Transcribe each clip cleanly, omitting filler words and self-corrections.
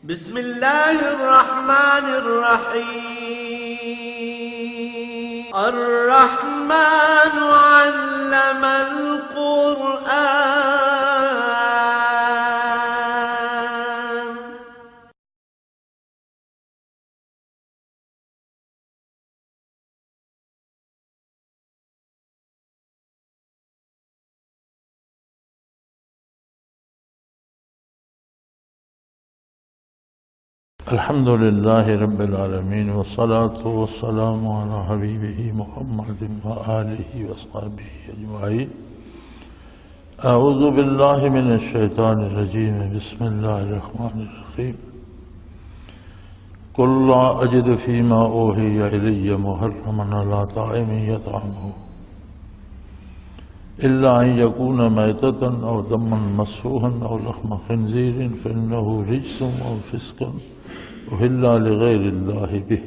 بسم الله الرحمن الرحيم الرحمن علم القرآن الحمد لله رب العالمين والصلاة والسلام على حبيبه محمد وآله وصحبه أجمعين. أعوذ بالله من الشيطان الرجيم. بسم الله الرحمن الرحيم. قل لا أجد فيما أوحي إلي محرما على طاعم يطعمه إلا أن يكون ميتة أو دما مسفوحا أو لحم خنزير فإنه رجس أو فسق أهل لغير الله به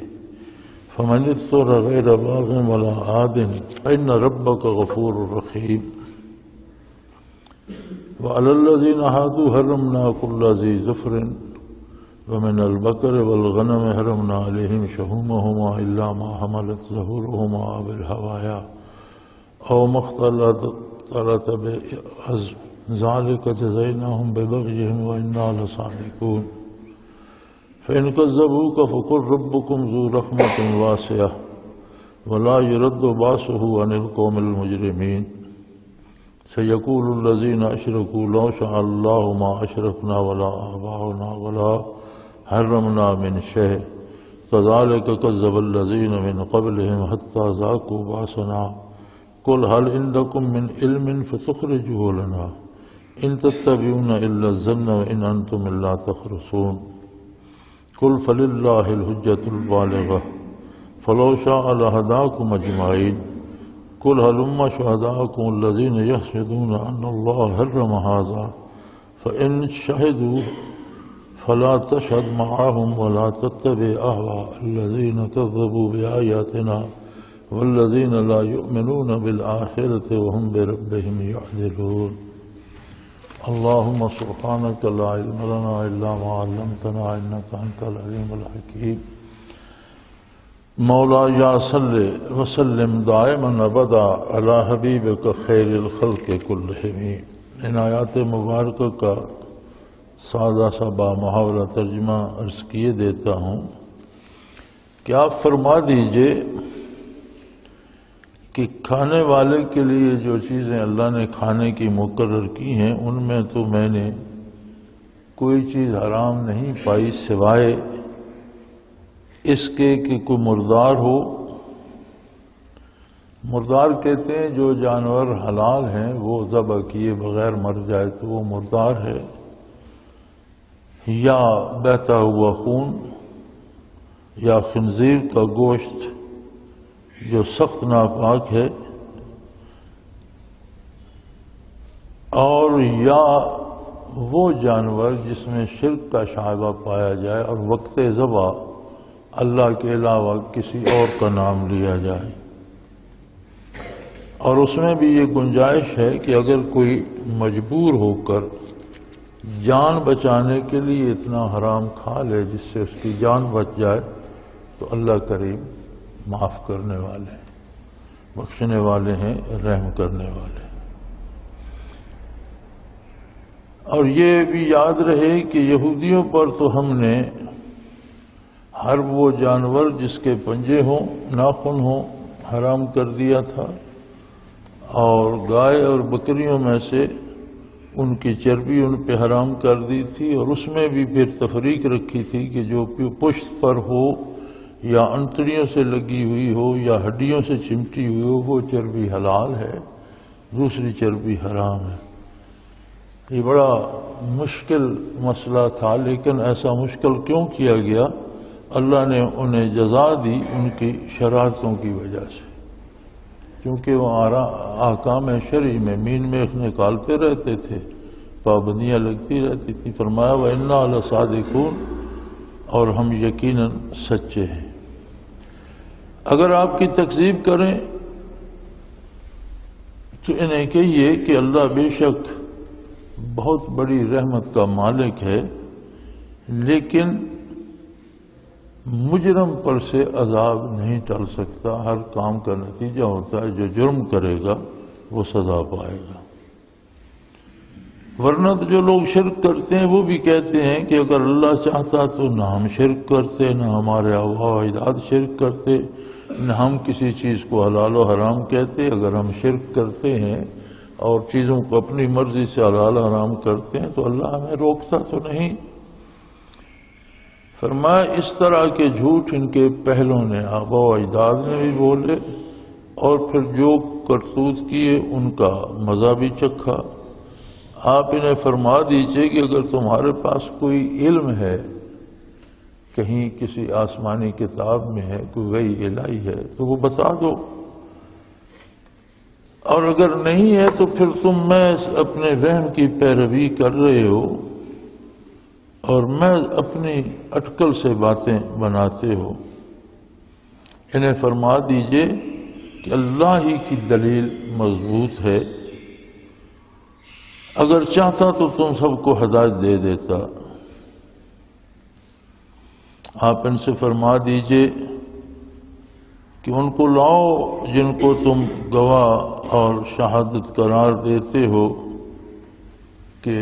فمن اضطر غير باغ ولا عاد فإن ربك غفور رحيم. وعلى الذين هادوا حرمنا كل ذي ظفر ومن البقر والغنم حرمنا عليهم شحومهما إلا ما حملت ظهورهما أو الهوايا أو ما اختلط بعظم ذلك جزيناهم ببغيهم وإنا لصادقون. فإن كذبوك فقل ربكم ذو رحمة واسعة ولا يرد بأسه عن القوم المجرمين. سيقول الذين أشركوا لو شاء الله ما أشركنا ولا آباؤنا ولا حرمنا من شيء كذلك كذب الذين من قبلهم حتى ذاقوا بأسنا. قل هل عندكم من علم فتخرجوه لنا إن تتبعون إلا الظن وإن أنتم إلا تخرصون. قل فلله الحجة البالغة فلو شاء لهداكم أجمعين. قل هلم شهداءكم الذين يشهدون أن الله حرم هذا فإن شهدوا فلا تشهد معهم ولا تتبع أهواء الذين كذبوا بآياتنا والذين لا يؤمنون بالآخرة وهم بربهم يعدلون. اللهم سبحانك لا علم لنا إلا ما علمتنا إنك أنت العليم الحكيم. مولاي صل وسلم دائما ابدا على حبیبک خیر الخلق کلہم. ان آیات مبارکہ کا سادہ سا با محاورہ ترجمہ عرض کیے دیتا ہوں کہ آپ فرما دیجئے کہ کھانے والے کے لیے جو چیزیں اللہ نے کھانے کی مقرر کی ہیں ان میں تو میں نے کوئی چیز حرام نہیں پائی سوائے اس کے کہ کوئی مردار ہو. مردار کہتے ہیں جو جانور حلال ہیں وہ ذبح کیے بغیر مر جائے تو وہ مردار ہے، یا بہتا ہوا خون، یا خنزیر کا گوشت جو سخت ناپاک ہے، اور یا وہ جانور جس میں شرک کا شائبہ پایا جائے اور وقت ذبح اللہ کے علاوہ کسی اور کا نام لیا جائے. اور اس میں بھی یہ گنجائش ہے کہ اگر کوئی مجبور ہو کر جان بچانے کے لیے اتنا حرام کھا لے جس سے اس کی جان بچ جائے تو اللہ کریم معاف کرنے والے ہیں، بخشنے والے ہیں، رحم کرنے والے ہیں. اور یہ بھی یاد رہے کہ یہودیوں پر تو ہم نے ہر وہ جانور جس کے پنجے ہوں، ناخن ہوں، حرام کر دیا تھا، اور گائے اور بکریوں میں سے ان کی چربی ان پہ حرام کر دی تھی، اور اس میں بھی پھر تفریق رکھی تھی کہ جو پشت پر ہو یا انتڑیوں سے لگی ہوئی ہو یا ہڈیوں سے چمٹی ہوئی ہو وہ چربی حلال ہے، دوسری چربی حرام ہے. یہ بڑا مشکل مسئلہ تھا، لیکن ایسا مشکل کیوں کیا گیا؟ اللہ نے انہیں جزا دی ان کی شرارتوں کی وجہ سے، کیونکہ وہ احکام شرعی میں مین میخ نکالتے رہتے تھے، پابندیاں لگتی رہتی تھی. فرمایا وَإِنَّا لَصَادِقُونَ، اور ہم یقیناً سچے ہیں. اگر آپ کی تکذیب کریں تو انہیں کہیے کہ اللہ بے شک بہت بڑی رحمت کا مالک ہے لیکن مجرم پر سے عذاب نہیں ٹل سکتا، ہر کام کا نتیجہ ہوتا ہے، جو جرم کرے گا وہ سزا پائے گا۔ ورنہ تو جو لوگ شرک کرتے ہیں وہ بھی کہتے ہیں کہ اگر اللہ چاہتا تو نہ ہم شرک کرتے، نہ ہمارے آباء و اجداد شرک کرتے، نہ ہم کسی چیز کو حلال و حرام کہتے۔ اگر ہم شرک کرتے ہیں اور چیزوں کو اپنی مرضی سے حلال و حرام کرتے ہیں تو اللہ ہمیں روکتا تو نہیں۔ فرمایا اس طرح کے جھوٹ ان کے پہلوں نے، آباء و اجداد نے بھی بولے، اور پھر جو کرتوت کیے ان کا مزہ بھی چکھا۔ آپ انہیں فرما دیجئے کہ اگر تمہارے پاس کوئی علم ہے، کہیں کسی آسمانی کتاب میں ہے، کوئی وحی الہی ہے تو وہ بتا دو، اور اگر نہیں ہے تو پھر تم میں اپنے وہم کی پیروی کر رہے ہو اور میں اپنی اٹکل سے باتیں بناتے ہو۔ انہیں فرما دیجئے کہ اللہ ہی کی دلیل مضبوط ہے، اگر چاہتا تو تم سب کو ہدایت دے دیتا۔ آپ ان سے فرما دیجئے کہ ان کو لاؤ جن کو تم گواہ اور شہادت قرار دیتے ہو کہ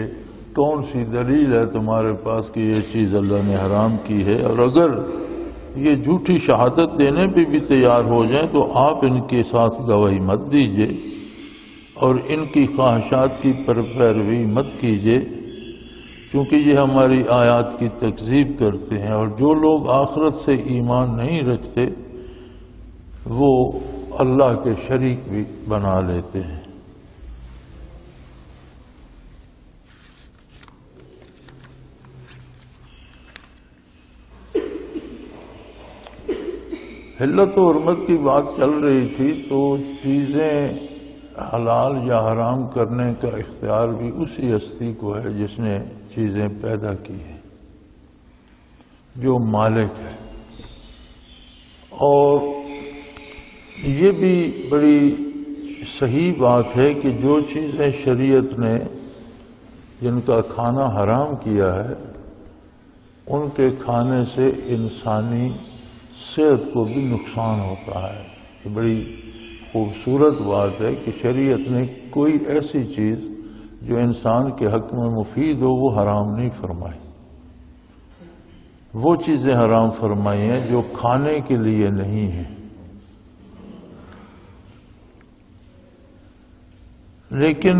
کون سی دلیل ہے تمہارے پاس کہ یہ چیز اللہ نے حرام کی ہے، اور اگر یہ جھوٹی شہادت دینے پہ بھی تیار ہو جائیں تو آپ ان کے ساتھ گواہی مت دیجئے اور ان کی خواہشات کی پیروی مت کیجئے، کیونکہ یہ ہماری آیات کی تکذیب کرتے ہیں، اور جو لوگ آخرت سے ایمان نہیں رکھتے وہ اللہ کے شریک بھی بنا لیتے ہیں۔ حلت و حرمت کی بات چل رہی تھی تو چیزیں حلال یا حرام کرنے کا اختیار بھی اسی ہستی کو ہے جس نے چیزیں پیدا کی ہیں، جو مالک ہے۔ اور یہ بھی بڑی صحیح بات ہے کہ جو چیزیں شریعت نے جن کا کھانا حرام کیا ہے ان کے کھانے سے انسانی صحت کو بھی نقصان ہوتا ہے۔ یہ بڑی خوبصورت بات ہے کہ شریعت نے کوئی ایسی چیز جو انسان کے حق میں مفید ہو وہ حرام نہیں فرمائی، وہ چیزیں حرام فرمائی ہیں جو کھانے کے لیے نہیں ہیں۔ لیکن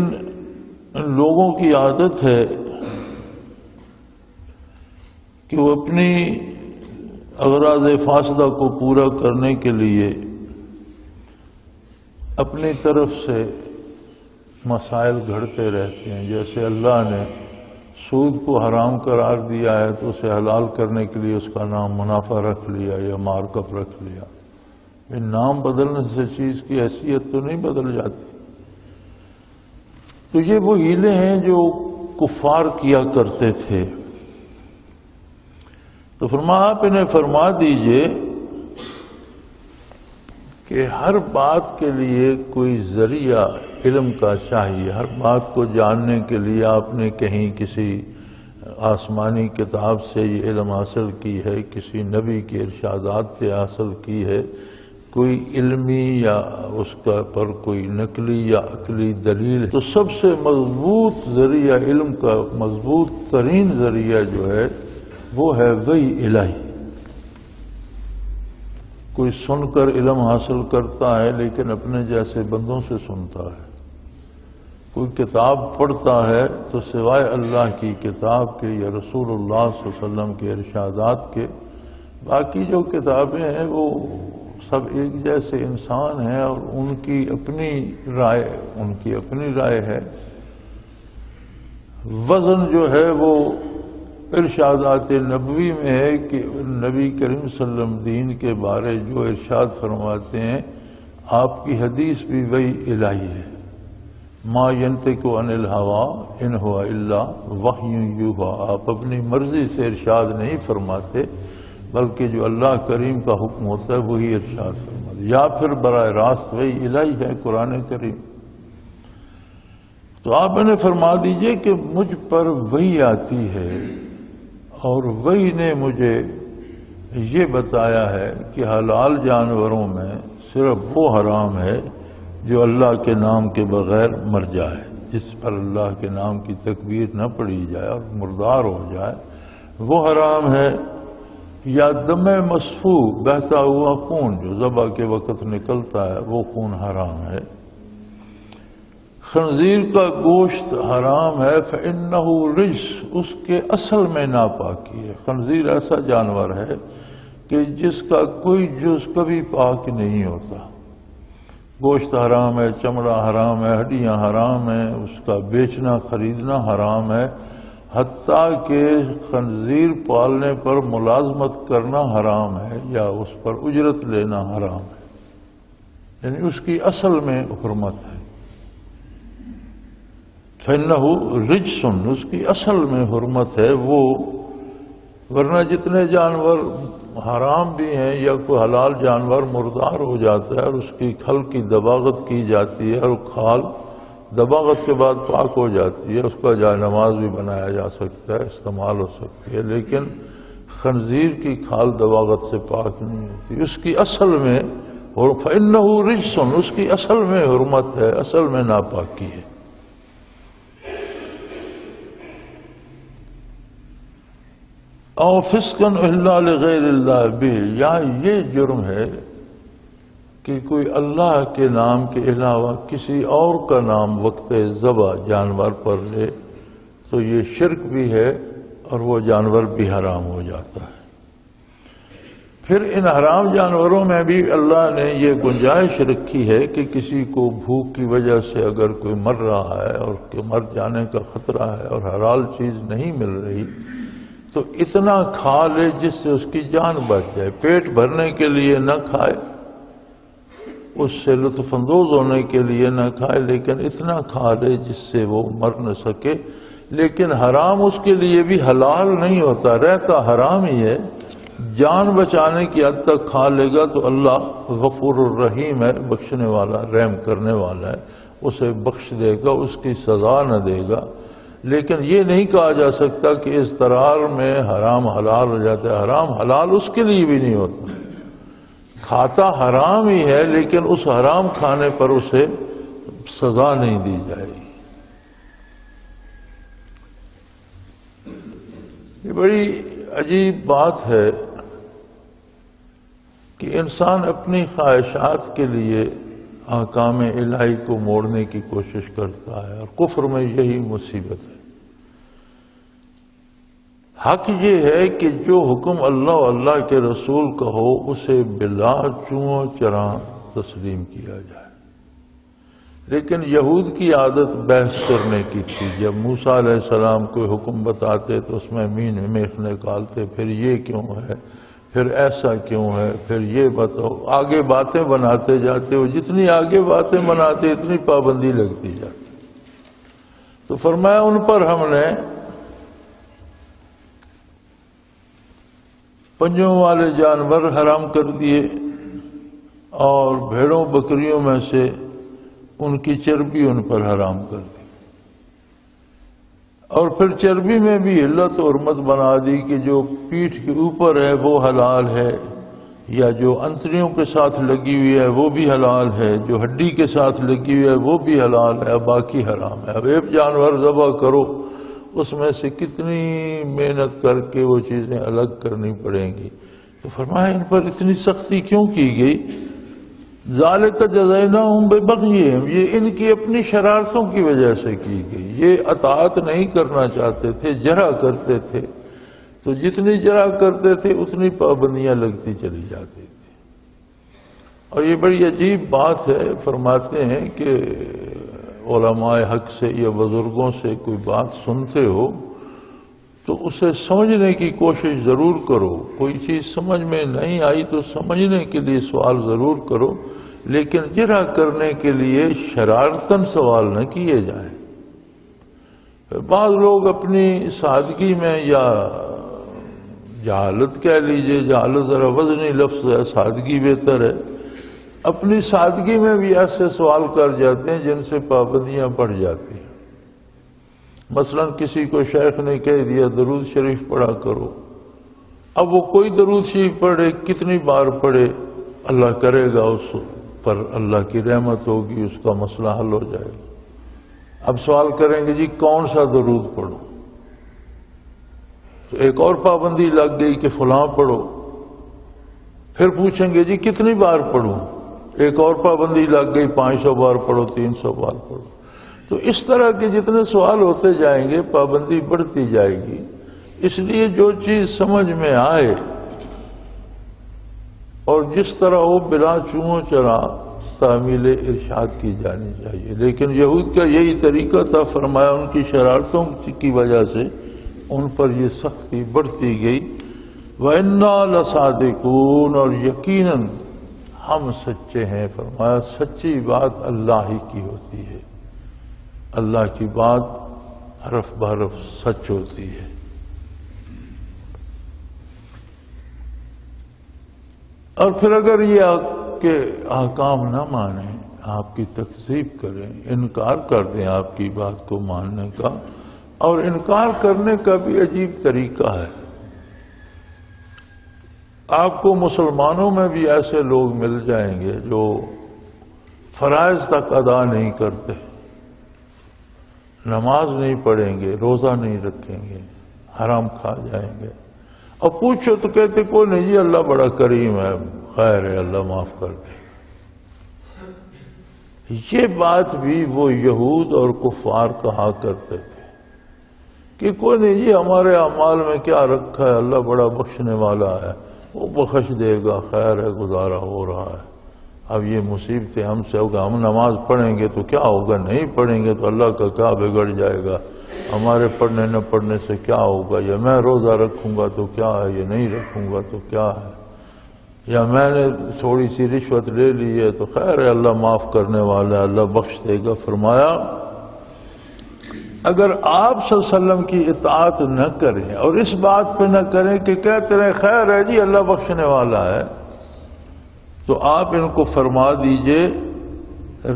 لوگوں کی عادت ہے کہ وہ اپنی اغراض فاسدہ کو پورا کرنے کے لیے اپنی طرف سے مسائل گھڑتے رہتے ہیں۔ جیسے اللہ نے سود کو حرام قرار دیا ہے تو اسے حلال کرنے کے لیے اس کا نام منافع رکھ لیا یا مارکپ رکھ لیا۔ یہ نام بدلنے سے چیز کی حیثیت تو نہیں بدل جاتی۔ تو یہ وہ ہیلے ہیں جو کفار کیا کرتے تھے۔ تو آپ انہیں فرما دیجئے کہ ہر بات کے لیے کوئی ذریعہ علم کا چاہیے۔ ہر بات کو جاننے کے لیے آپ نے کہیں کسی آسمانی کتاب سے یہ علم حاصل کی ہے، کسی نبی کے ارشادات سے حاصل کی ہے، کوئی علمی یا اس کا پر کوئی نقلی یا عقلی دلیل ہے، تو سب سے مضبوط ذریعہ علم کا مضبوط ترین ذریعہ جو ہے وہ ہے وحی الہی۔ کوئی سن کر علم حاصل کرتا ہے لیکن اپنے جیسے بندوں سے سنتا ہے، کوئی کتاب پڑھتا ہے تو سوائے اللہ کی کتاب کے یا رسول اللہ صلی اللہ علیہ وسلم کے ارشادات کے باقی جو کتابیں ہیں وہ سب ایک جیسے انسان ہیں اور ان کی اپنی رائے ہے۔ وزن جو ہے وہ ارشادات نبوی میں ہے کہ نبی کریم صلی اللہ علیہ وسلم دین کے بارے جو ارشاد فرماتے ہیں آپ کی حدیث بھی وحی الہی ہے۔ ما ینطق عن الہوی ان ہوا الا وحی یوحی، آپ اپنی مرضی سے ارشاد نہیں فرماتے بلکہ جو اللہ کریم کا حکم ہوتا ہے وہی ارشاد فرماتے، یا پھر براہ راست وحی الہی ہے قرآن کریم۔ تو آپ انہیں فرما دیجئے کہ مجھ پر وحی آتی ہے اور وہی نے مجھے یہ بتایا ہے کہ حلال جانوروں میں صرف وہ حرام ہے جو اللہ کے نام کے بغیر مر جائے، جس پر اللہ کے نام کی تکبیر نہ پڑھی جائے اور مردار ہو جائے وہ حرام ہے، یا دم مسفوح بہتا ہوا خون جو ذبح کے وقت نکلتا ہے وہ خون حرام ہے۔ خنزیر کا گوشت حرام ہے، فإنہ رجس، اس کے اصل میں ناپاکی ہے۔ خنزیر ایسا جانور ہے کہ جس کا کوئی جز کبھی پاک نہیں ہوتا، گوشت حرام ہے، چمڑا حرام ہے، ہڈیاں حرام ہیں، اس کا بیچنا خریدنا حرام ہے، حتیٰ کہ خنزیر پالنے پر ملازمت کرنا حرام ہے یا اس پر اجرت لینا حرام ہے، یعنی اس کی اصل میں حرمت ہے۔ فإنہ رجس، اس کی اصل میں حرمت ہے وہ، ورنہ جتنے جانور حرام بھی ہیں یا کوئی حلال جانور مردار ہو جاتا ہے اور اس کی کھل کی دباغت کی جاتی ہے اور کھال دباغت کے بعد پاک ہو جاتی ہے، اس کا جائے نماز بھی بنایا جا سکتا ہے، استعمال ہو سکتی ہے، لیکن خنزیر کی کھال دباغت سے پاک نہیں ہوتی، اس کی اصل میں، فإنہ رجس، اس کی اصل میں حرمت ہے، اصل میں ناپاکی ہے۔ او فسقن الا لغیر اللہ بہ، یا یہ جرم ہے کہ کوئی اللہ کے نام کے علاوہ کسی اور کا نام وقت ذبح جانور پر لے تو یہ شرک بھی ہے اور وہ جانور بھی حرام ہو جاتا ہے۔ پھر ان حرام جانوروں میں بھی اللہ نے یہ گنجائش رکھی ہے کہ کسی کو بھوک کی وجہ سے اگر کوئی مر رہا ہے اور کہ مر جانے کا خطرہ ہے اور حلال چیز نہیں مل رہی تو اتنا کھا لے جس سے اس کی جان بچ جائے، پیٹ بھرنے کے لیے نہ کھائے، اس سے لطف اندوز ہونے کے لیے نہ کھائے، لیکن اتنا کھا لے جس سے وہ مر نہ سکے، لیکن حرام اس کے لیے بھی حلال نہیں ہوتا، رہتا حرام ہی ہے۔ جان بچانے کی حد تک کھا لے گا تو اللہ غفور الرحیم ہے، بخشنے والا، رحم کرنے والا ہے، اسے بخش دے گا، اس کی سزا نہ دے گا۔ لیکن یہ نہیں کہا جا سکتا کہ اس اضطرار میں حرام حلال ہو جاتا ہے، حرام حلال اس کے لیے بھی نہیں ہوتا، کھاتا حرام ہی ہے لیکن اس حرام کھانے پر اسے سزا نہیں دی جائے گی۔ یہ بڑی عجیب بات ہے کہ انسان اپنی خواہشات کے لیے احکام الہی کو موڑنے کی کوشش کرتا ہے، اور کفر میں یہی مصیبت ہے۔ حق یہ ہے کہ جو حکم اللہ و اللہ کے رسول کا ہو اسے بلا چوں چراں تسلیم کیا جائے، لیکن یہود کی عادت بحث کرنے کی تھی۔ جب موسیٰ علیہ السلام کوئی حکم بتاتے تو اس میں مین میخ نکالتے، پھر یہ کیوں ہے، پھر ایسا کیوں ہے، پھر یہ بتاؤ، آگے باتیں بناتے جاتے ہو، جتنی آگے باتیں بناتے اتنی پابندی لگتی جاتی۔ تو فرمایا ان پر ہم نے پنجوں والے جانور حرام کر دیے اور بھیڑوں بکریوں میں سے ان کی چربی ان پر حرام کر دی، اور پھر چربی میں بھی علت و حرمت بنا دی کہ جو پیٹھ کے اوپر ہے وہ حلال ہے، یا جو انتڑیوں کے ساتھ لگی ہوئی ہے وہ بھی حلال ہے، جو ہڈی کے ساتھ لگی ہوئی ہے وہ بھی حلال ہے، باقی حرام ہے۔ اب ایک جانور ذبح کرو، اس میں سے کتنی محنت کر کے وہ چیزیں الگ کرنی پڑیں گی۔ تو فرمایا ان پر اتنی سختی کیوں کی گئی؟ ذالک جزیناہم ببغیہم، یہ ان کی اپنی شرارتوں کی وجہ سے کی گئی، یہ اطاعت نہیں کرنا چاہتے تھے، جرا کرتے تھے، تو جتنی جرا کرتے تھے اتنی پابندیاں لگتی چلی جاتی تھی۔ اور یہ بڑی عجیب بات ہے، فرماتے ہیں کہ علماء حق سے یا بزرگوں سے کوئی بات سنتے ہو تو اسے سمجھنے کی کوشش ضرور کرو، کوئی چیز سمجھ میں نہیں آئی تو سمجھنے کے لیے سوال ضرور کرو، لیکن جرا کرنے کے لیے شرارتاً سوال نہ کیے جائیں۔ بعض لوگ اپنی سادگی میں، یا جہالت کہہ لیجئے، جہالت ذرا وزنی لفظ ہے، سادگی بہتر ہے، اپنی سادگی میں بھی ایسے سوال کر جاتے ہیں جن سے پابندیاں بڑھ جاتی ہیں۔ مثلا کسی کو شیخ نے کہہ دیا درود شریف پڑھا کرو، اب وہ کوئی درود شریف پڑھے، کتنی بار پڑھے، اللہ کرے گا اس پر اللہ کی رحمت ہوگی، اس کا مسئلہ حل ہو جائے گا۔ اب سوال کریں گے جی کون سا درود پڑھو، تو ایک اور پابندی لگ گئی کہ فلاں پڑھو، پھر پوچھیں گے جی کتنی بار پڑھوں، ایک اور پابندی لگ گئی 500 بار پڑھو، 300 بار پڑھو۔ تو اس طرح کے جتنے سوال ہوتے جائیں گے پابندی بڑھتی جائے گی۔ اس لیے جو چیز سمجھ میں آئے اور جس طرح وہ بلا چوں چرا تعمیل ارشاد کی جانی چاہیے۔ لیکن یہود کا یہی طریقہ تھا، فرمایا ان کی شرارتوں کی وجہ سے ان پر یہ سختی بڑھتی گئی۔ وَإِنَّا لَصَادِقُونَ، اور یقیناً ہم سچے ہیں۔ فرمایا سچی بات اللہ ہی کی ہوتی ہے، اللہ کی بات حرف بحرف سچ ہوتی ہے۔ اور پھر اگر یہ آپ کے احکام نہ مانیں، آپ کی تکذیب کریں، انکار کر دیں آپ کی بات کو ماننے کا، اور انکار کرنے کا بھی عجیب طریقہ ہے۔ آپ کو مسلمانوں میں بھی ایسے لوگ مل جائیں گے جو فرائض تک ادا نہیں کرتے، نماز نہیں پڑھیں گے، روزہ نہیں رکھیں گے، حرام کھا جائیں گے، اور پوچھو تو کہتے کوئی نہیں جی اللہ بڑا کریم ہے، خیر ہے، اللہ معاف کر دے۔ یہ بات بھی وہ یہود اور کفار کہا کرتے تھے کہ کوئی نہیں جی ہمارے اعمال میں کیا رکھا ہے، اللہ بڑا بخشنے والا ہے، وہ بخش دے گا، خیر ہے، گزارا ہو رہا ہے۔ اب یہ مصیبتیں ہم سے ہوگا، ہم نماز پڑھیں گے تو کیا ہوگا، نہیں پڑھیں گے تو اللہ کا کیا بگڑ جائے گا، ہمارے پڑھنے نہ پڑھنے سے کیا ہوگا، یا میں روزہ رکھوں گا تو کیا ہے، یا نہیں رکھوں گا تو کیا ہے، یا میں نے تھوڑی سی رشوت لے لی ہے تو خیر ہے، اللہ معاف کرنے والا ہے، اللہ بخش دے گا۔ فرمایا اگر آپ صلی اللہ علیہ وسلم کی اطاعت نہ کریں اور اس بات پہ نہ کریں کہ کہتے رہے خیر ہے جی اللہ بخشنے والا ہے، تو آپ ان کو فرما دیجئے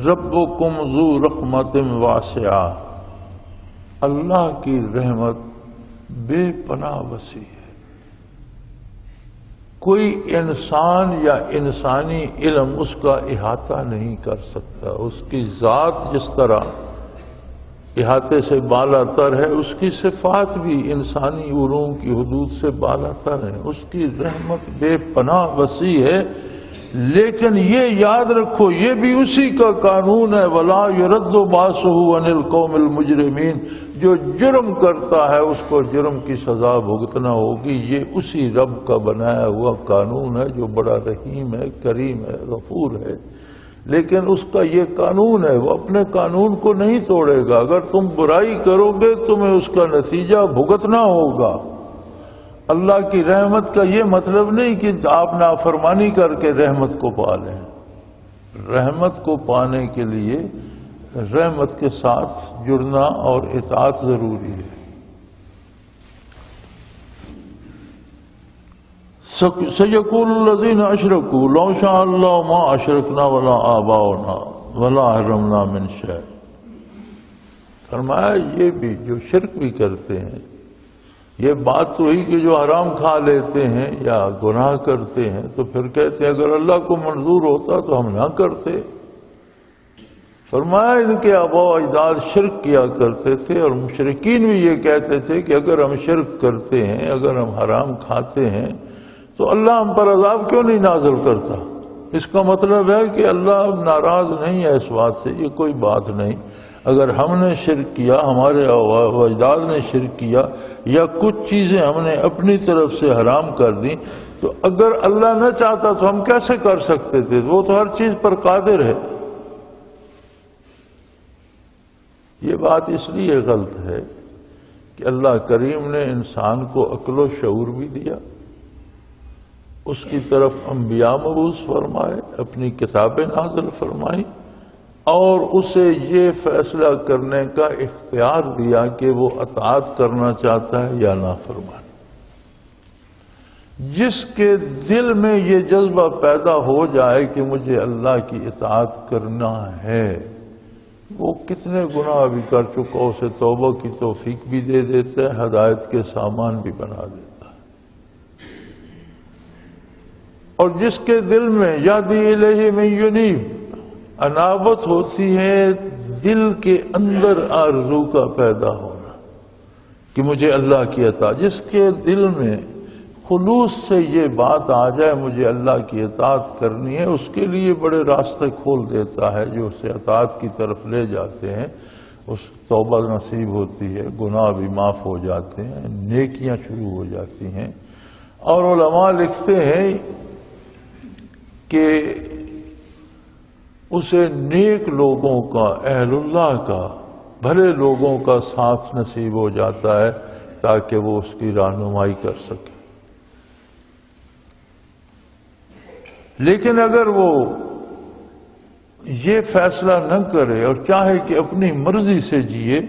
ربکم ذو رحمت واسعہ، اللہ کی رحمت بے پناہ وسیع ہے۔ کوئی انسان یا انسانی علم اس کا احاطہ نہیں کر سکتا۔ اس کی ذات جس طرح احاطے سے بالا تر ہے، اس کی صفات بھی انسانی علوم کی حدود سے بالا تر ہے۔ اس کی رحمت بے پناہ وسیع ہے، لیکن یہ یاد رکھو یہ بھی اسی کا قانون ہے، وَلَا يُرَدُّ بَأْسُهُ عَنِ الْقَوْمِ الْمُجْرِمِينَ، جو جرم کرتا ہے اس کو جرم کی سزا بھگتنا ہوگی۔ یہ اسی رب کا بنایا ہوا قانون ہے جو بڑا رحیم ہے، کریم ہے، غفور ہے، لیکن اس کا یہ قانون ہے، وہ اپنے قانون کو نہیں توڑے گا۔ اگر تم برائی کرو گے تمہیں اس کا نتیجہ بھگتنا ہوگا۔ اللہ کی رحمت کا یہ مطلب نہیں کہ آپ نافرمانی کر کے رحمت کو پا لیں۔ رحمت کو پانے کے لیے رحمت کے ساتھ جڑنا اور اطاعت ضروری ہے۔ سَيَقُولُ الَّذِينَ أَشْرَكُوا لَوْ شَاءَ اللَّهُ مَا أَشْرَكْنَا وَلَا آبَاؤُنَا وَلَا حَرَّمْنَا مِنْ شَيْءٍ۔ فرمایا یہ بھی جو شرک بھی کرتے ہیں، یہ بات تو ہی کہ جو حرام کھا لیتے ہیں یا گناہ کرتے ہیں تو پھر کہتے ہیں اگر اللہ کو منظور ہوتا تو ہم نہ کرتے۔ فرمایا ان کے آباء و اجداد شرک کیا کرتے تھے، اور مشرکین بھی یہ کہتے تھے کہ اگر ہم شرک کرتے ہیں، اگر ہم حرام کھاتے ہیں تو اللہ ہم پر عذاب کیوں نہیں نازل کرتا۔ اس کا مطلب ہے کہ اللہ ناراض نہیں ہے اس بات سے، یہ کوئی بات نہیں۔ اگر ہم نے شرک کیا، ہمارے آباء و اجداد نے شرک کیا، یا کچھ چیزیں ہم نے اپنی طرف سے حرام کر دیں، تو اگر اللہ نہ چاہتا تو ہم کیسے کر سکتے تھے؟ وہ تو ہر چیز پر قادر ہے۔ یہ بات اس لیے غلط ہے کہ اللہ کریم نے انسان کو عقل و شعور بھی دیا، اس کی طرف انبیاء مبعوث فرمائے، اپنی کتابیں نازل فرمائیں، اور اسے یہ فیصلہ کرنے کا اختیار دیا کہ وہ اطاعت کرنا چاہتا ہے یا نافرمانی۔ جس کے دل میں یہ جذبہ پیدا ہو جائے کہ مجھے اللہ کی اطاعت کرنا ہے، وہ کتنے گناہ بھی کر چکا اسے توبہ کی توفیق بھی دے دیتا ہے، ہدایت کے سامان بھی بنا دیتا ہے۔ اور جس کے دل میں یادی الیہ من ینیب، انابت ہوتی ہے دل کے اندر آرزو کا پیدا ہونا کہ مجھے اللہ کی اطاعت، جس کے دل میں خلوص سے یہ بات آ جائے مجھے اللہ کی اطاعت کرنی ہے، اس کے لیے بڑے راستے کھول دیتا ہے جو اسے اطاعت کی طرف لے جاتے ہیں۔ اس توبہ نصیب ہوتی ہے، گناہ بھی معاف ہو جاتے ہیں، نیکیاں شروع ہو جاتی ہیں۔ اور علماء لکھتے ہیں کہ اسے نیک لوگوں کا، اہل اللہ کا، بھلے لوگوں کا ساتھ نصیب ہو جاتا ہے تاکہ وہ اس کی رہنمائی کر سکے۔ لیکن اگر وہ یہ فیصلہ نہ کرے اور چاہے کہ اپنی مرضی سے جیے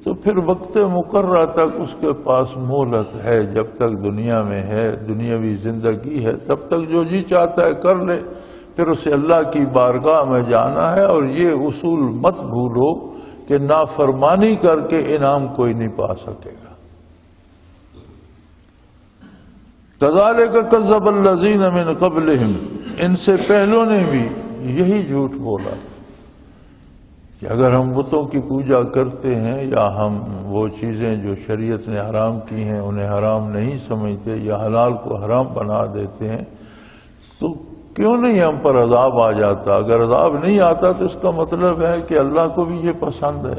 تو پھر وقت مقررہ تک اس کے پاس مہلت ہے، جب تک دنیا میں ہے، دنیاوی زندگی ہے، تب تک جو جی چاہتا ہے کر لے، پھر اسے اللہ کی بارگاہ میں جانا ہے۔ اور یہ اصول مت بھولو کہ نافرمانی کر کے انعام کوئی نہیں پا سکے گا۔ کذالک کذب الذین من قبلہم، ان سے پہلوں نے بھی یہی جھوٹ بولا کہ اگر ہم بتوں کی پوجا کرتے ہیں یا ہم وہ چیزیں جو شریعت نے حرام کی ہیں انہیں حرام نہیں سمجھتے یا حلال کو حرام بنا دیتے ہیں تو کیوں نہیں ہم پر عذاب آ جاتا؟ اگر عذاب نہیں آتا تو اس کا مطلب ہے کہ اللہ کو بھی یہ پسند ہے۔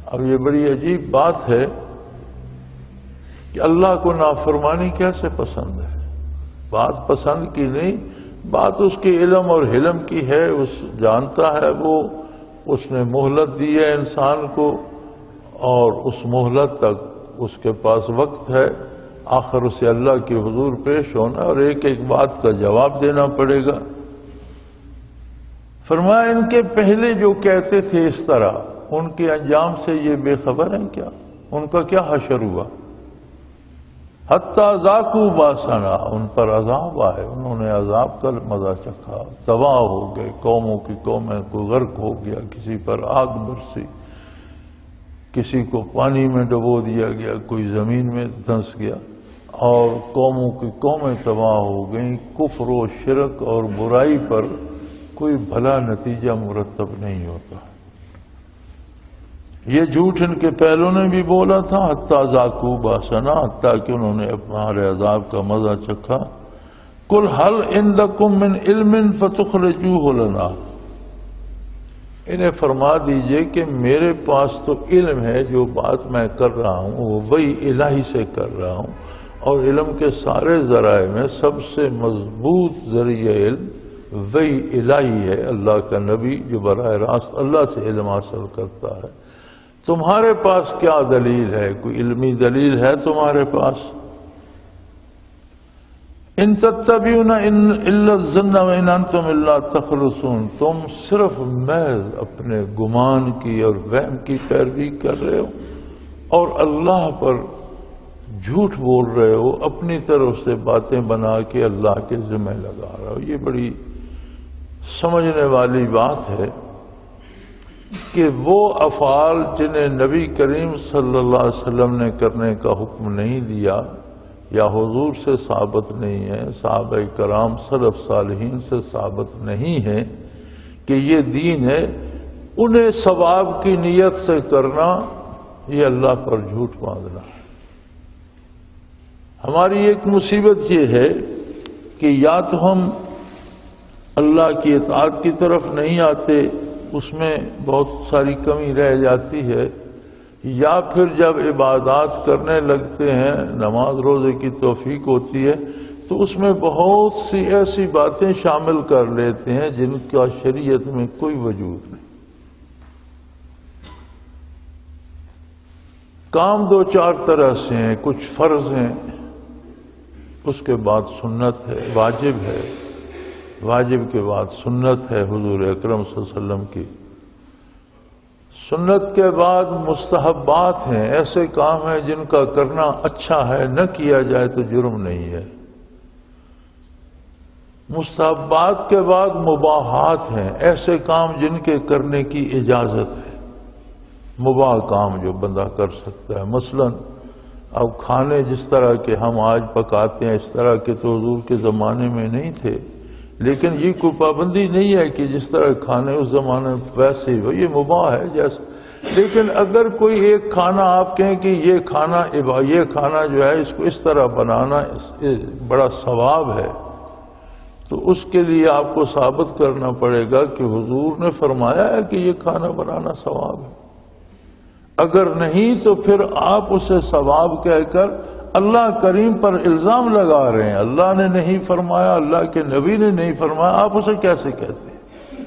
اب یہ بڑی عجیب بات ہے کہ اللہ کو نافرمانی کیسے پسند ہے؟ بات پسند کی نہیں، بات اس کے علم اور حلم کی ہے، اس جانتا ہے، وہ اس نے مہلت دی ہے انسان کو اور اس مہلت تک اس کے پاس وقت ہے، آخر اسے اللہ کے حضور پیش ہونا اور ایک ایک بات کا جواب دینا پڑے گا۔ فرمایا ان کے پہلے جو کہتے تھے اس طرح، ان کے انجام سے یہ بے خبر ہیں کیا؟ ان کا کیا حشر ہوا؟ حتیٰ ذاقوا باسنا، ان پر عذاب آئے، انہوں نے عذاب کا مزہ چکھا، تباہ ہو گئے، قوموں کی قومیں، کوئی غرق ہو گیا، کسی پر آگ برسی، کسی کو پانی میں ڈبو دیا گیا، کوئی زمین میں دھنس گیا، اور قوموں کی قومیں تباہ ہو گئیں۔ کفر و شرک اور برائی پر کوئی بھلا نتیجہ مرتب نہیں ہوتا۔ یہ جھوٹ ان کے پہلوں نے بھی بولا تھا، حتیٰ ذاقوا باسنا، حتیٰ کہ انہوں نے ہمارے عذاب کا مزہ چکھا۔ قل هل عندکم من علم فتخرجوہ لنا، انہیں فرما دیجئے کہ میرے پاس تو علم ہے، جو بات میں کر رہا ہوں وہ وحی الہی سے کر رہا ہوں، اور علم کے سارے ذرائع میں سب سے مضبوط ذریعہ علم وحی الہی ہے، اللہ کا نبی جو براہ راست اللہ سے علم حاصل کرتا ہے۔ تمہارے پاس کیا دلیل ہے؟ کوئی علمی دلیل ہے تمہارے پاس؟ ان تتبعون الا الظن وان انتم الا تخرصون، تم صرف محض اپنے گمان کی اور وہم کی پیروی کر رہے ہو اور اللہ پر جھوٹ بول رہے ہو، اپنی طرف سے باتیں بنا کے اللہ کے ذمہ لگا رہے ہو۔ یہ بڑی سمجھنے والی بات ہے کہ وہ افعال جنہیں نبی کریم صلی اللہ علیہ وسلم نے کرنے کا حکم نہیں دیا یا حضور سے ثابت نہیں ہے، صحابہ کرام سلف صالحین سے ثابت نہیں ہے کہ یہ دین ہے، انہیں ثواب کی نیت سے کرنا یہ اللہ پر جھوٹ باندھنا ہے۔ ہماری ایک مصیبت یہ ہے کہ یا تو ہم اللہ کی اطاعت کی طرف نہیں آتے، اس میں بہت ساری کمی رہ جاتی ہے، یا پھر جب عبادات کرنے لگتے ہیں، نماز روزے کی توفیق ہوتی ہے تو اس میں بہت سی ایسی باتیں شامل کر لیتے ہیں جن کا شریعت میں کوئی وجود نہیں۔ کام دو چار طرح سے ہیں، کچھ فرض ہیں، اس کے بعد سنت ہے، واجب ہے، واجب کے بعد سنت ہے حضور اکرم صلی اللہ علیہ وسلم کی، سنت کے بعد مستحبات ہیں، ایسے کام ہیں جن کا کرنا اچھا ہے، نہ کیا جائے تو جرم نہیں ہے۔ مستحبات کے بعد مباحات ہیں، ایسے کام جن کے کرنے کی اجازت ہے، مباح کام جو بندہ کر سکتا ہے۔ مثلا اب کھانے جس طرح کے ہم آج پکاتے ہیں اس طرح کے تو حضور کے زمانے میں نہیں تھے، لیکن یہ کوئی پابندی نہیں ہے کہ جس طرح کھانے اس زمانے میں ویسے ہی یہ مباح ہے جیسے۔ لیکن اگر کوئی ایک کھانا آپ کہیں کہ یہ کھانا جو ہے اس کو اس طرح بنانا بڑا ثواب ہے، تو اس کے لیے آپ کو ثابت کرنا پڑے گا کہ حضور نے فرمایا ہے کہ یہ کھانا بنانا ثواب ہے۔ اگر نہیں تو پھر آپ اسے ثواب کہہ کر اللہ کریم پر الزام لگا رہے ہیں۔ اللہ نے نہیں فرمایا، اللہ کے نبی نے نہیں فرمایا، آپ اسے کیسے کہتے ہیں؟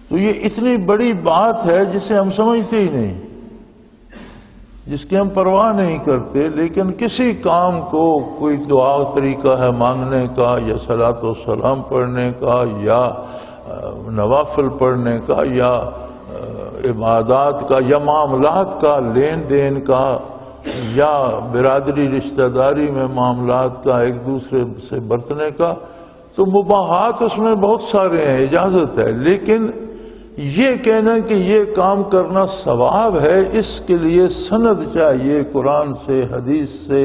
تو یہ اتنی بڑی بات ہے جسے ہم سمجھتے ہی نہیں، جس کی ہم پرواہ نہیں کرتے، لیکن کسی کام کو کوئی دعا طریقہ ہے مانگنے کا یا صلاۃ و سلام پڑھنے کا یا نوافل پڑھنے کا یا عبادات کا یا معاملات کا، لین دین کا یا برادری رشتہ داری میں معاملات کا، ایک دوسرے سے برتنے کا، تو مباحات اس میں بہت سارے ہیں، اجازت ہے۔ لیکن یہ کہنا کہ یہ کام کرنا ثواب ہے، اس کے لیے سند چاہیے قرآن سے، حدیث سے،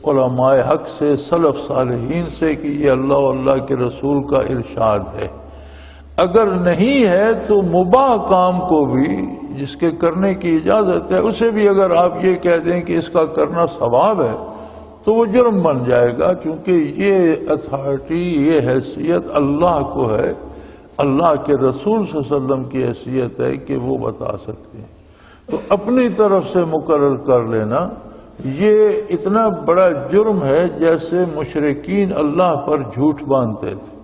علماء حق سے، سلف صالحین سے کہ یہ اللہ و اللہ کے رسول کا ارشاد ہے۔ اگر نہیں ہے تو مباح کام کو بھی جس کے کرنے کی اجازت ہے اسے بھی اگر آپ یہ کہہ دیں کہ اس کا کرنا ثواب ہے تو وہ جرم بن جائے گا، کیونکہ یہ اتھارٹی، یہ حیثیت اللہ کو ہے، اللہ کے رسول صلی اللہ علیہ وسلم کی حیثیت ہے کہ وہ بتا سکتے ہیں۔ تو اپنی طرف سے مقرر کر لینا یہ اتنا بڑا جرم ہے جیسے مشرکین اللہ پر جھوٹ باندھتے تھے،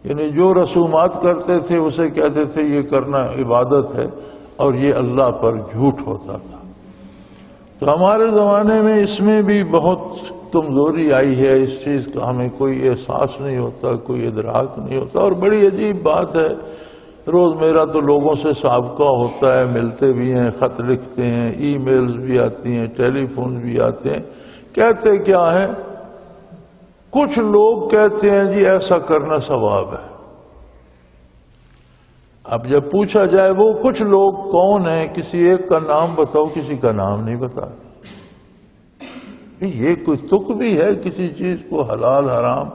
یعنی جو رسومات کرتے تھے اسے کہتے تھے یہ کرنا عبادت ہے اور یہ اللہ پر جھوٹ ہوتا تھا۔ تو ہمارے زمانے میں اس میں بھی بہت کمزوری آئی ہے، اس چیز کا ہمیں کوئی احساس نہیں ہوتا، کوئی ادراک نہیں ہوتا، اور بڑی عجیب بات ہے۔ روز میرا تو لوگوں سے سابقہ ہوتا ہے، ملتے بھی ہیں، خط لکھتے ہیں، ای میلز بھی آتی ہیں، ٹیلی فون بھی آتے ہیں، کہتے کیا ہے؟ کچھ لوگ کہتے ہیں جی ایسا کرنا ثواب ہے۔ اب جب پوچھا جائے وہ کچھ لوگ کون ہیں، کسی ایک کا نام بتاؤ، کسی کا نام نہیں بتا۔ یہ کوئی تک بھی ہے کسی چیز کو حلال حرام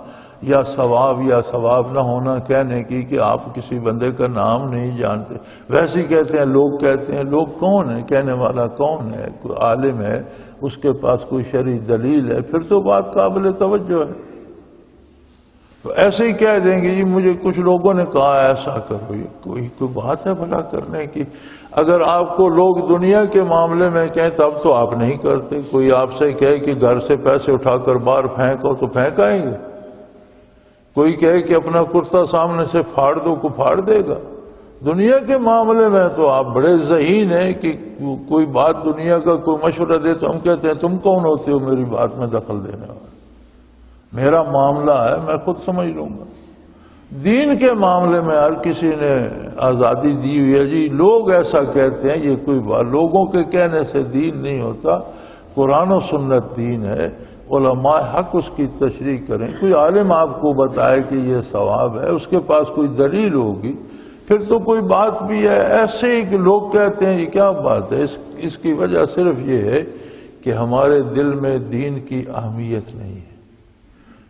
یا ثواب نہ ہونا کہنے کی کہ آپ کسی بندے کا نام نہیں جانتے؟ ویسے ہی کہتے ہیں، لوگ کہتے ہیں۔ لوگ کون ہیں؟ کہنے والا کون ہے؟ کوئی عالم ہے، اس کے پاس کوئی شرعی دلیل ہے، پھر تو بات قابل توجہ ہے۔ تو ایسے ہی کہہ دیں گے جی مجھے کچھ لوگوں نے کہا ایسا کرو، یہ کوئی بات ہے بھلا کرنے کی؟ اگر آپ کو لوگ دنیا کے معاملے میں کہیں تب تو آپ نہیں کرتے۔ کوئی آپ سے کہے کہ گھر سے پیسے اٹھا کر باہر پھینکو تو پھینک آئیں گے؟ کوئی کہے کہ اپنا کرتا سامنے سے پھاڑ دو کو پھاڑ دے گا؟ دنیا کے معاملے میں تو آپ بڑے ذہین ہیں کہ کوئی بات دنیا کا کوئی مشورہ دے تو ہم کہتے ہیں تم کون ہوتے ہو میری بات میں دخل دینے والے؟ میرا معاملہ ہے، میں خود سمجھ لوں گا۔ دین کے معاملے میں ہر کسی نے آزادی دی ہوئی ہے جی، لوگ ایسا کہتے ہیں، یہ کوئی بات لوگوں کے کہنے سے دین نہیں ہوتا، قرآن و سنت دین ہے، علماء حق اس کی تشریح کریں۔ کوئی عالم آپ کو بتائے کہ یہ ثواب ہے، اس کے پاس کوئی دلیل ہوگی، پھر تو کوئی بات بھی ہے۔ ایسے ہی کہ لوگ کہتے ہیں یہ کیا بات ہے، اس کی وجہ صرف یہ ہے کہ ہمارے دل میں دین کی اہمیت نہیں ہے۔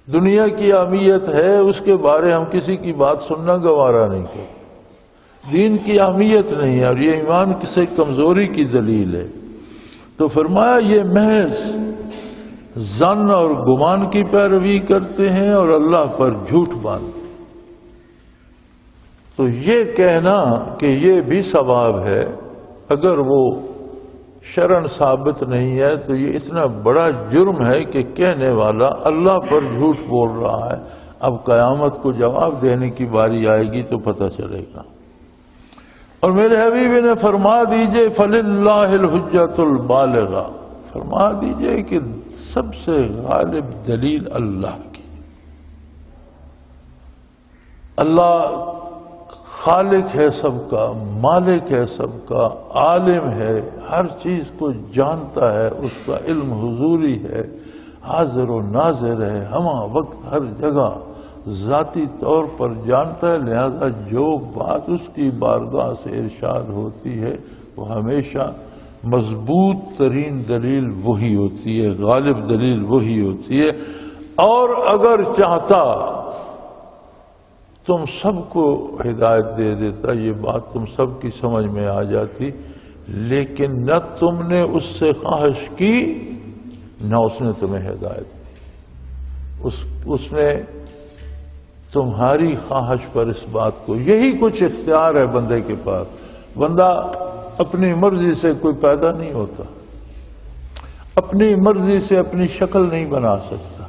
دنیا کی اہمیت ہے، اس کے بارے ہم کسی کی بات سننا گوارا نہیں کرتے۔ دین کی اہمیت نہیں ہے، اور یہ ایمان سے کمزوری کی دلیل ہے۔ تو فرمایا یہ محض ظن اور گمان کی پیروی کرتے ہیں اور اللہ پر جھوٹ باندھتے۔ تو یہ کہنا کہ یہ بھی ثواب ہے، اگر وہ شرعن ثابت نہیں ہے تو یہ اتنا بڑا جرم ہے کہ کہنے والا اللہ پر جھوٹ بول رہا ہے۔ اب قیامت کو جواب دینے کی باری آئے گی تو پتہ چلے گا۔ اور میرے حبیب نے فرما دیجئے فَلِلَّهِ الْحُجَّةُ الْبَالِغَةُ، فرما دیجئے کہ سب سے غالب دلیل اللہ کی۔ اللہ خالق ہے سب کا، مالک ہے سب کا، عالم ہے، ہر چیز کو جانتا ہے، اس کا علم حضوری ہے، حاضر و ناظر ہے، ہمہ وقت ہر جگہ ذاتی طور پر جانتا ہے، لہذا جو بات اس کی بارگاہ سے ارشاد ہوتی ہے وہ ہمیشہ مضبوط ترین دلیل وہی ہوتی ہے، غالب دلیل وہی ہوتی ہے۔ اور اگر چاہتا تم سب کو ہدایت دے دیتا، یہ بات تم سب کی سمجھ میں آ جاتی، لیکن نہ تم نے اس سے خواہش کی نہ اس نے تمہیں ہدایت دی۔ اس نے تمہاری خواہش پر اس بات کو، یہی کچھ اختیار ہے بندے کے پاس۔ بندہ اپنی مرضی سے کوئی پیدا نہیں ہوتا، اپنی مرضی سے اپنی شکل نہیں بنا سکتا،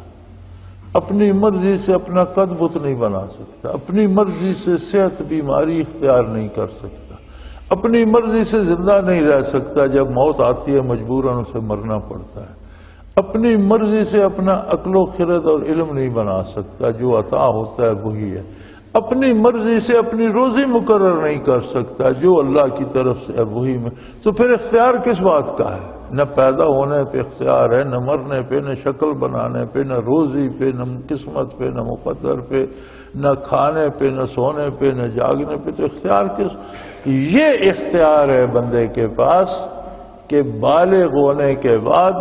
اپنی مرضی سے اپنا قد بت نہیں بنا سکتا، اپنی مرضی سے صحت بیماری اختیار نہیں کر سکتا، اپنی مرضی سے زندہ نہیں رہ سکتا، جب موت آتی ہے مجبوراً اسے مرنا پڑتا ہے، اپنی مرضی سے اپنا عقل و خرد اور علم نہیں بنا سکتا، جو عطا ہوتا ہے وہی ہے، اپنی مرضی سے اپنی روزی مقرر نہیں کر سکتا، جو اللہ کی طرف سے ہے وہی میں، تو پھر اختیار کس بات کا ہے؟ نہ پیدا ہونے پہ اختیار ہے، نہ مرنے پہ، نہ شکل بنانے پہ، نہ روزی پہ، نہ قسمت پہ، نہ مقدر پہ، نہ کھانے پہ، نہ سونے پہ، نہ جاگنے پہ، تو اختیار کس؟ یہ اختیار ہے بندے کے پاس کہ بالغ ہونے کے بعد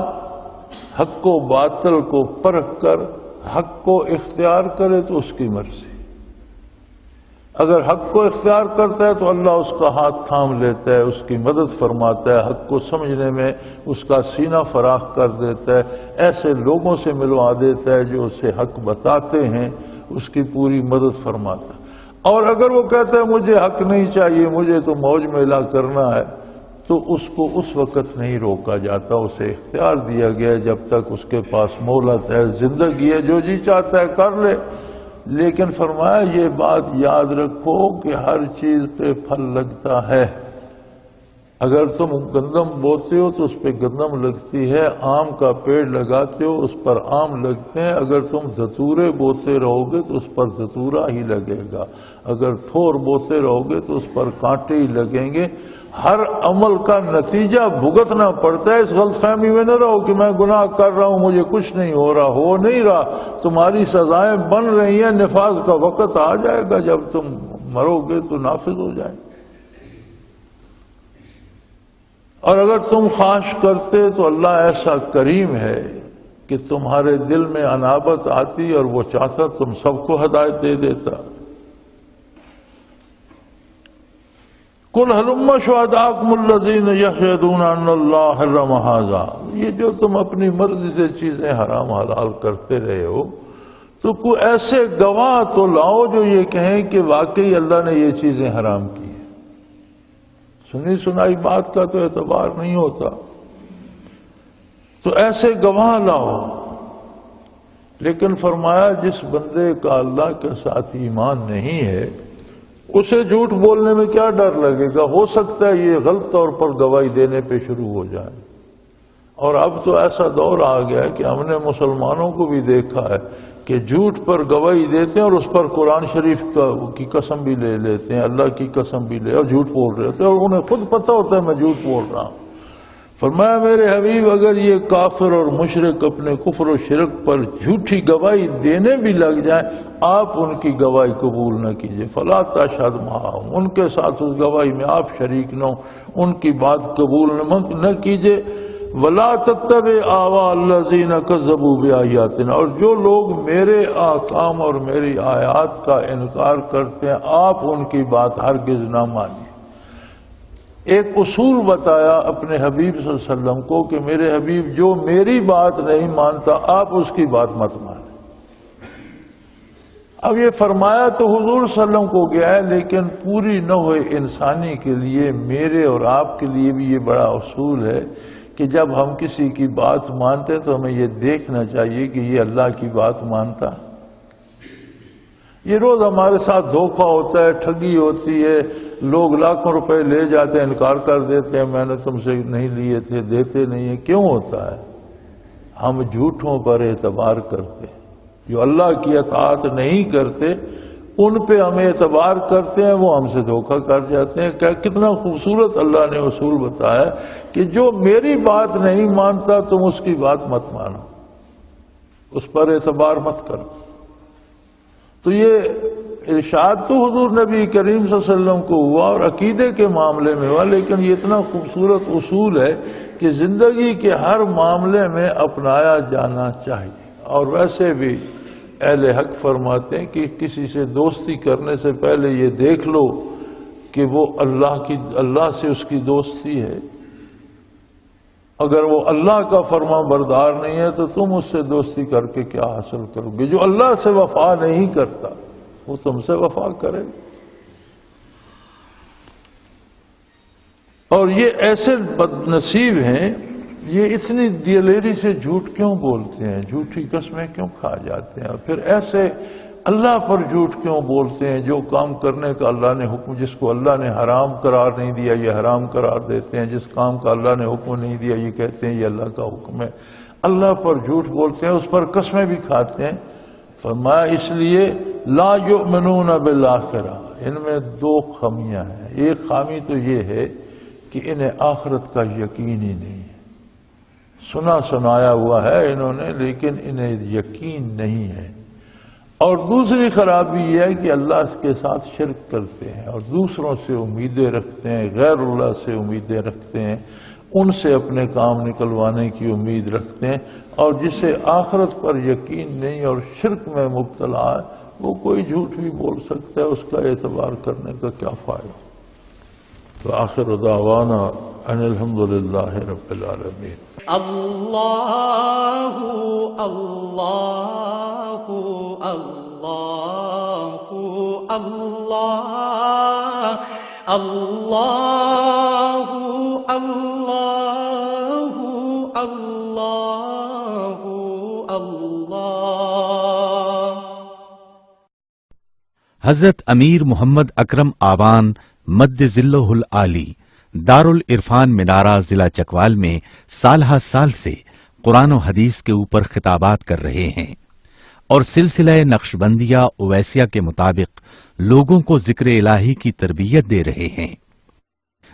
حق و باطل کو پرکھ کر حق کو اختیار کرے تو اس کی مرضی۔ اگر حق کو اختیار کرتا ہے تو اللہ اس کا ہاتھ تھام لیتا ہے، اس کی مدد فرماتا ہے، حق کو سمجھنے میں اس کا سینہ فراخ کر دیتا ہے، ایسے لوگوں سے ملوا دیتا ہے جو اسے حق بتاتے ہیں، اس کی پوری مدد فرماتا ہے۔ اور اگر وہ کہتا ہے مجھے حق نہیں چاہیے، مجھے تو موج میلا کرنا ہے، تو اس کو اس وقت نہیں روکا جاتا، اسے اختیار دیا گیا ہے، جب تک اس کے پاس مہلت ہے، زندگی ہے، جو جی چاہتا ہے کر لے۔ لیکن فرمایا یہ بات یاد رکھو کہ ہر چیز پہ پھل لگتا ہے۔ اگر تم گندم بوتے ہو تو اس پہ گندم لگتی ہے، آم کا پیڑ لگاتے ہو اس پر آم لگتے ہیں، اگر تم دھتورے بوتے رہو گے تو اس پر دھتورا ہی لگے گا، اگر تھور بوتے رہو گے تو اس پر کانٹے ہی لگیں گے۔ ہر عمل کا نتیجہ بھگتنا پڑتا ہے۔ اس غلط فہمی میں نہ رہو کہ میں گناہ کر رہا ہوں مجھے کچھ نہیں ہو رہا، ہو نہیں رہا، تمہاری سزائیں بن رہی ہیں، نفاذ کا وقت آ جائے گا، جب تم مرو گے تو نافذ ہو جائے۔ اور اگر تم خواہش کرتے تو اللہ ایسا کریم ہے کہ تمہارے دل میں انابت آتی اور وہ چاہتا تم سب کو ہدایت دے دیتا۔ قُلْ هَلُمَّ شُهَدَاءَكُمُ الَّذِينَ يَشْهَدُونَ أَنَّ اللَّهَ حَرَّمَ هَٰذَا، یہ جو تم اپنی مرضی سے چیزیں حرام حلال کرتے رہے ہو تو کوئی ایسے گواہ تو لاؤ جو یہ کہیں کہ واقعی اللہ نے یہ چیزیں حرام کی ہیں۔ سنی سنائی بات کا تو اعتبار نہیں ہوتا، تو ایسے گواہ لاؤ۔ لیکن فرمایا جس بندے کا اللہ کے ساتھ ایمان نہیں ہے اسے جھوٹ بولنے میں کیا ڈر لگے گا؟ ہو سکتا ہے یہ غلط طور پر گواہی دینے پہ شروع ہو جائے۔ اور اب تو ایسا دور آ گیا ہے کہ ہم نے مسلمانوں کو بھی دیکھا ہے کہ جھوٹ پر گواہی دیتے ہیں اور اس پر قرآن شریف کی قسم بھی لے لیتے ہیں، اللہ کی قسم بھی لے اور جھوٹ بول رہے ہوتے ہیں، اور انہیں خود پتہ ہوتا ہے میں جھوٹ بول رہا ہوں۔ فرمایا میرے حبیب اگر یہ کافر اور مشرک اپنے کفر و شرک پر جھوٹی گواہی دینے بھی لگ جائیں، آپ ان کی گواہی قبول نہ کیجئے، فلا تشہد معہم، ان کے ساتھ اس گواہی میں آپ شریک نہ ہوں، ان کی بات قبول نہ کیجئے۔ ولا تتبع اہواء الذین کذبوا بآیاتنا، اور جو لوگ میرے احکام اور میری آیات کا انکار کرتے ہیں آپ ان کی بات ہرگز نہ مانیے۔ ایک اصول بتایا اپنے حبیب صلی اللہ علیہ وسلم کو کہ میرے حبیب جو میری بات نہیں مانتا آپ اس کی بات مت مانیں۔ اب یہ فرمایا تو حضور صلی اللہ علیہ وسلم کو گیا ہے، لیکن پوری نوع انسانی کے لیے، میرے اور آپ کے لیے بھی یہ بڑا اصول ہے کہ جب ہم کسی کی بات مانتے ہیں تو ہمیں یہ دیکھنا چاہیے کہ یہ اللہ کی بات مانتا ہے۔ یہ روز ہمارے ساتھ دھوکہ ہوتا ہے، ٹھگی ہوتی ہے، لوگ لاکھوں روپے لے جاتے ہیں، انکار کر دیتے ہیں میں نے تم سے نہیں لیے تھے، دیتے نہیں ہیں۔ کیوں ہوتا ہے؟ ہم جھوٹوں پر اعتبار کرتے ہیں، جو اللہ کی اطاعت نہیں کرتے ان پہ ہم اعتبار کرتے ہیں، وہ ہم سے دھوکہ کر جاتے ہیں۔ کتنا خوبصورت اللہ نے اصول بتایا کہ جو میری بات نہیں مانتا تم اس کی بات مت مانو، اس پر اعتبار مت کرو۔ تو یہ ارشاد تو حضور نبی کریم صلی اللہ علیہ وسلم کو ہوا اور عقیدے کے معاملے میں ہوا، لیکن یہ اتنا خوبصورت اصول ہے کہ زندگی کے ہر معاملے میں اپنایا جانا چاہیے۔ اور ویسے بھی اہل حق فرماتے ہیں کہ کسی سے دوستی کرنے سے پہلے یہ دیکھ لو کہ وہ اللہ سے اس کی دوستی ہے۔ اگر وہ اللہ کا فرما بردار نہیں ہے تو تم اس سے دوستی کر کے کیا حاصل کرو گے؟ جو اللہ سے وفا نہیں کرتا وہ تم سے وفا کرے۔ اور یہ ایسے بد نصیب ہیں، یہ اتنی دلیری سے جھوٹ کیوں بولتے ہیں، جھوٹی قسمیں کیوں کھا جاتے ہیں، اور پھر ایسے اللہ پر جھوٹ کیوں بولتے ہیں؟ جو کام کرنے کا اللہ نے حکم، جس کو اللہ نے حرام قرار نہیں دیا یہ حرام قرار دیتے ہیں، جس کام کا اللہ نے حکم نہیں دیا یہ کہتے ہیں یہ اللہ کا حکم ہے۔ اللہ پر جھوٹ بولتے ہیں، اس پر قسمیں بھی کھاتے ہیں۔ فرمایا اس لیے لا یؤمنون بالآخرہ، ان میں دو خامیاں ہیں۔ ایک خامی تو یہ ہے کہ انہیں آخرت کا یقین ہی نہیں ہے، سنا سنایا ہوا ہے انہوں نے لیکن انہیں یقین نہیں ہے۔ اور دوسری خرابی یہ ہے کہ اللہ کے ساتھ شرک کرتے ہیں اور دوسروں سے امیدیں رکھتے ہیں، غیر اللہ سے امیدیں رکھتے ہیں، ان سے اپنے کام نکلوانے کی امید رکھتے ہیں۔ اور جسے آخرت پر یقین نہیں اور شرک میں مبتلا ہے وہ کوئی جھوٹ بھی بول سکتا ہے، اس کا اعتبار کرنے کا کیا فائدہ؟ تو آخر دعوانا ان الحمدللہ رب العالمین۔ اللہ اللہ اللہ اللہ اللہ اللہ اللہ اللہ۔ حضرت امیر محمد اکرم آوان مد ذلہ العالی دارالعرفان منارہ ضلع چکوال میں سالہ سال سے قرآن و حدیث کے اوپر خطابات کر رہے ہیں اور سلسلہ نقشبندیہ اویسیہ کے مطابق لوگوں کو ذکر الہی کی تربیت دے رہے ہیں۔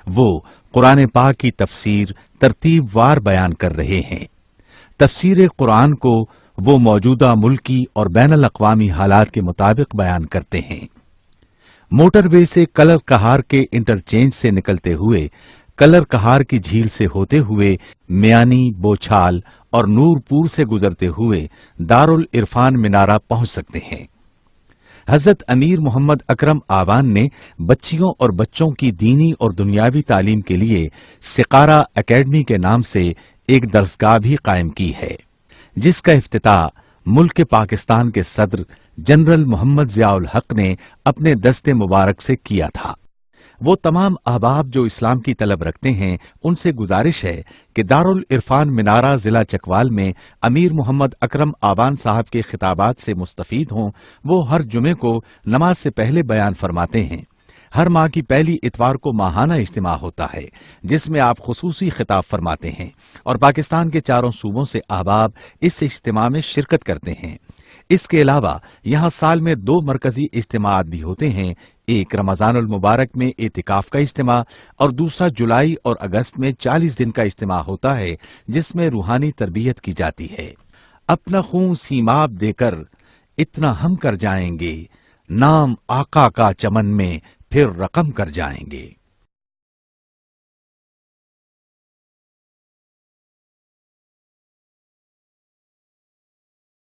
وہ قرآن پاک کی تفسیر ترتیب وار بیان کر رہے ہیں۔ تفسیر قرآن کو وہ موجودہ ملکی اور بین الاقوامی حالات کے مطابق بیان کرتے ہیں۔ موٹر وے سے کلر کہار کے انٹرچینج سے نکلتے ہوئے کلر کہار کی جھیل سے ہوتے ہوئے میانی، بوچھال اور نور پور سے گزرتے ہوئے دارالعرفان منارہ پہنچ سکتے ہیں۔ حضرت امیر محمد اکرم آوان نے بچیوں اور بچوں کی دینی اور دنیاوی تعلیم کے لیے سقارہ اکیڈمی کے نام سے ایک درسگاہ بھی قائم کی ہے، جس کا افتتاح ملک پاکستان کے صدر جنرل محمد ضیاء الحق نے اپنے دست مبارک سے کیا تھا۔ وہ تمام احباب جو اسلام کی طلب رکھتے ہیں ان سے گزارش ہے کہ دارالعرفان منارہ ضلع چکوال میں امیر محمد اکرم آوان صاحب کے خطابات سے مستفید ہوں۔ وہ ہر جمعے کو نماز سے پہلے بیان فرماتے ہیں۔ ہر ماہ کی پہلی اتوار کو ماہانہ اجتماع ہوتا ہے جس میں آپ خصوصی خطاب فرماتے ہیں اور پاکستان کے چاروں صوبوں سے احباب اس اجتماع میں شرکت کرتے ہیں۔ اس کے علاوہ یہاں سال میں 2 مرکزی اجتماعات بھی ہوتے ہیں، ایک رمضان المبارک میں اعتکاف کا اجتماع اور دوسرا جولائی اور اگست میں 40 دن کا اجتماع ہوتا ہے جس میں روحانی تربیت کی جاتی ہے۔ اپنا خون سیماب دے کر اتنا ہم کر جائیں گے، نام آقا کا چمن میں پھر رقم کر جائیں گے۔